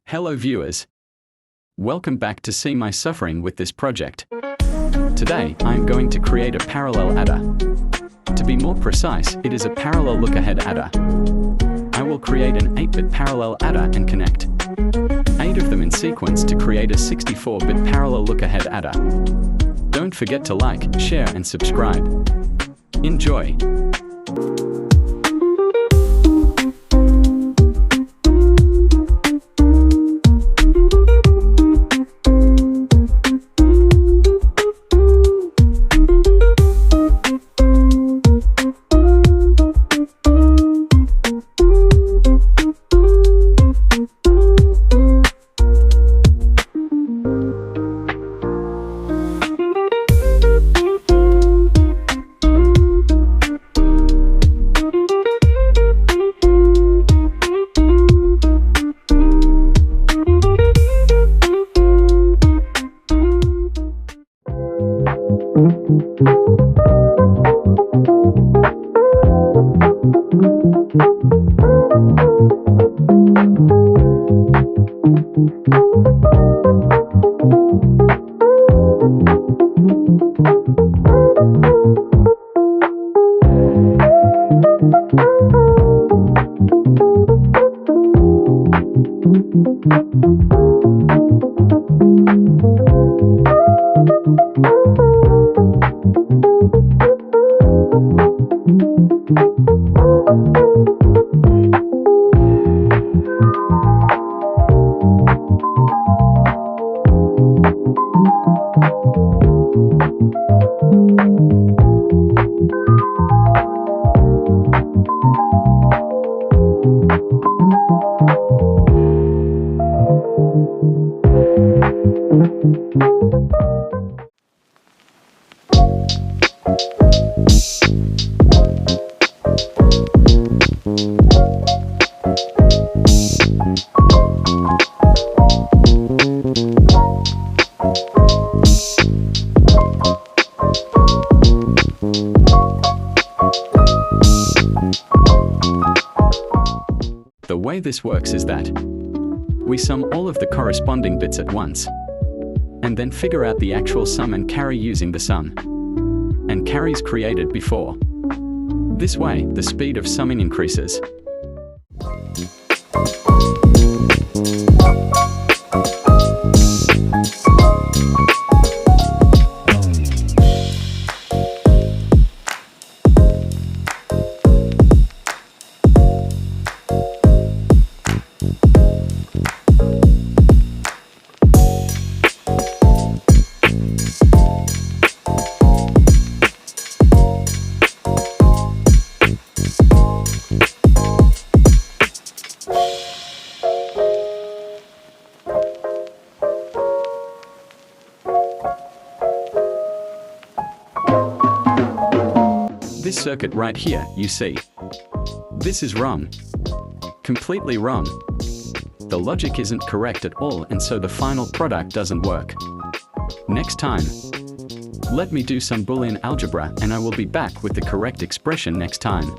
Hello viewers. Welcome back to see my suffering with this project. Today, I am going to create a parallel adder. To be more precise, it is a parallel lookahead adder. I will create an 8-bit parallel adder and connect 8 of them in sequence to create a 64-bit parallel lookahead adder. Don't forget to like, share and subscribe. Enjoy! The way this works is that we sum all of the corresponding bits at once, and then figure out the actual sum and carry using the sum and carries created before. This way, the speed of summing increases. This circuit right here, you see. This is wrong. Completely wrong. The logic isn't correct at all, and so the final product doesn't work. Next time, let me do some Boolean algebra and I will be back with the correct expression next time.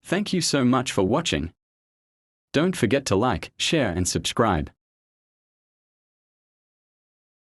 Thank you so much for watching. Don't forget to like, share and subscribe.